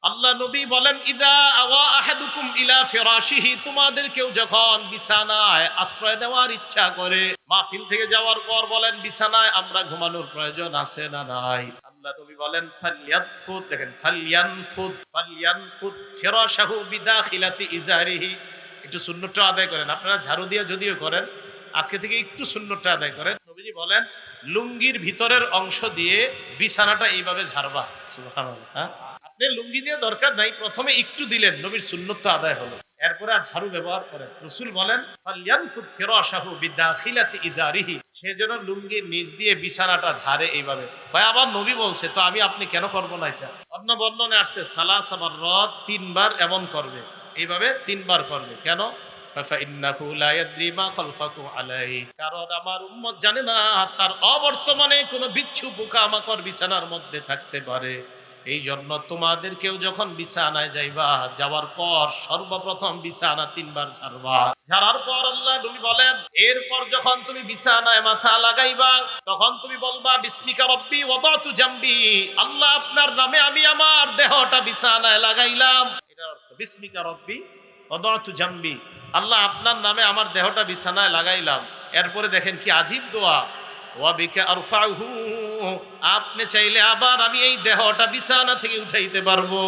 আল্লাহ নবী বলেন, ইদা আওয়া আহাদুকুম ইলা ফিরাশিহি, তোমাদের কেউ যখন বিছানায় আশ্রয় নেওয়ার ইচ্ছা করে, মাহফিল থেকে যাওয়ার পর বলেন বিছানায় আমরা ঘুমানোর প্রয়োজন আছে না নাই? আল্লাহ নবী বলেন ফালইয়াতফুত, দেখেন ফালইয়ানফুত ফিরাশাহু বিদাখিলাতি ইজারিহি। একটু সুন্নতটা আদায় করেন, আপনারা ঝাড়ু দিয়ে যদিও করেন, আজকে থেকে একটু সুন্নতটা আদায় করেন। নবীজি বলেন লুঙ্গির ভিতরের অংশ দিয়ে বিছানাটা এইভাবে ঝাড়বা। সুবহানাল্লাহ। হ্যাঁ, আপনি লুঙ্গি দিয়ে দরকার নাই, প্রথমে একটু দিলেন, নবীর সুন্নত তো আদায় হলো, এরপরে আর ঝাড়ু ব্যবহার করেন। রাসূল বলেন ফালইয়ানফুত ফিরাশাহু বিদাখিলাতি ইজারিহি, সে যেন লুঙ্গির নিচ দিয়ে বিছানাটা ঝাড়ে এইভাবে। ভাই আবার নবী বলছে, তো আমি আপনি কেন করব না এটা? অন্য বর্ণনে আসছে সালাসা মাররাত, তিনবার এমন করবে, এইভাবে তিনবার করবে। কেন? ফাইন্নাহু লা ইয়াদরি মা খালফাহু আলাইহি, কারণ আমার উম্মত জানে না তার অবর্তমানে কোনো বিচ্ছু পোকামাকড় বিছানার মধ্যে থাকতে পারে। এই জন্য তোমাদের কেউ যখন বিছানায় যাইবা, যাওয়ার পর সর্বপ্রথম বিছানা তিনবার ঝাড়বা। ঝাড়ার পর আল্লাহ নবী বলেন, এরপর যখন তুমি বিছানায় মাথা লাগাইবা, তখন তুমি বলবা বিসমিকা রব্বি ওয়াদাতু জামবি, আল্লাহ আপনার নামে আমি আমার দেহটা বিছানায় লাগাইলাম। এটার অর্থ বিসমিকা রব্বি ওয়াদাতু জামবি, আল্লাহ আপনার নামে আমার দেহটা বিছানায় লাগাইলাম। এরপরে দেখেন কি আজীব দোয়া, ওয়া বিকা আরফাহু, আপনি চাইলে আবার আমি এই দেহটা বিছানা থেকে উঠাইতে পারবো।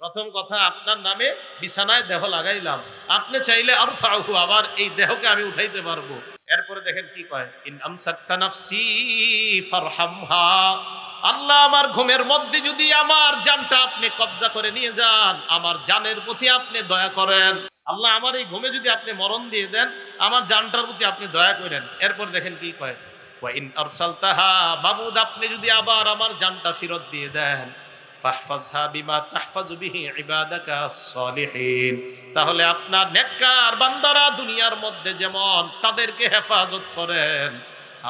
প্রথম কথা, আপনার নামে বিছানায় দেহ লাগাইলাম, আপনি চাইলে আরফাহু, আবার এই দেহকে আমি উঠাইতে পারবো। এরপরে দেখেন কি কয়, ইন আমসাকতা নাফসি ফারহামহা, আল্লাহ আমার ঘুমের মধ্যে যদি আমার জানটা আপনি কবজা করে নিয়ে যান, আমার জানের প্রতি আপনি দয়া করেন। আল্লাহ আমার এই ঘুমে যদি আপনি মরণ দিয়ে দেন, আমার জানটার প্রতি আপনি দয়া করেন। এরপর দেখেন কি কয়, ওয়া ইন আরসালতাহা, বাবুদ আপনি যদি আবার আমার জানটা ফেরত দিয়ে দেন, ফাহফাজহা বিমা তাহফাজু বিহি ইবাদাকা আস-সালিহিন, তাহলে আপনার নেককার বান্দারা দুনিয়ার মধ্যে যেমন তাদেরকে হেফাজত করেন,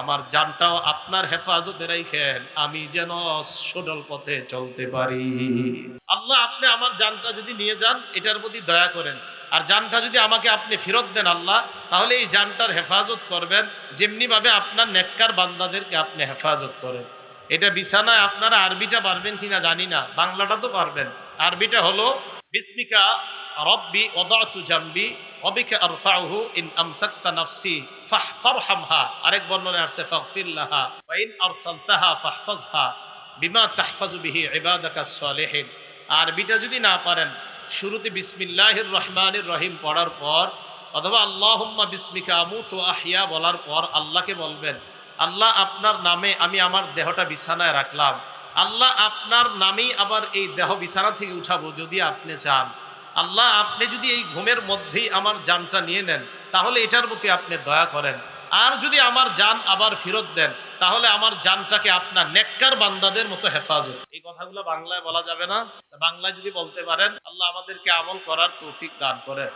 আমার জানটাও আপনার হেফাজতে রাখেন, আমি যেন সরল পথে চলতে পারি। আল্লাহ আপনি আমার জানটা যদি নিয়ে যান, এটার প্রতি দয়া করেন, আর জানটা যদি আমাকে আপনি ফেরত দেন আল্লাহ, তাহলে এই জানটার হেফাজত করবেন যেমনি ভাবে আপনার নেককার বান্দাদেরকে আপনি হেফাজত করেন। এটা বিছানায় আপনারা আরবিটা পারবেন কিনা জানি না, বাংলাটা তো পারবেন। আরবিটা হলো বিসমিকা রব্বি ওয়াদাতু জামবি ওয়া বিকা আরফাউহু ইন আমসাকতা নাফসি ফারহামহা, আরেক বর্ণনায় আসছে ফাগফির লাহা ওয়া ইন আরসালতাহা ফাহফাজহা বিমা তাহফাজু বিহি ইবাদাকাস সালিহিন। আরবিটা যদি না পারেন, শুরুতে বিসমিল্লাহির রহমানির রহিম পড়ার পর অথবা আল্লাহুম্মা বিসমিকা আমুতু ওয়া আহইয়া বলার পর আল্লাহকে বলবেন, আল্লাহ আপনার নামে আমি আমার দেহটা বিছানায় রাখলাম, আল্লাহ আপনার নামেই আবার এই দেহ বিছানা থেকে উঠাবো যদি আপনি চান। আল্লাহ আপনি যদি এই ঘুমের মধ্যেই আমার জানটা নিয়ে নেন, তাহলে এটার প্রতি আপনি দয়া করেন, আর যদি আমার জান আবার ফেরত দেন, তাহলে আমার জানটাকে আপনার নেককার বান্দাদের মতো হেফাজত। এই কথাগুলো বাংলায় বলা যাবে না, বাংলায় যদি বলতে পারেন, আল্লাহ আমাদেরকে আমল করার তৌফিক দান করে।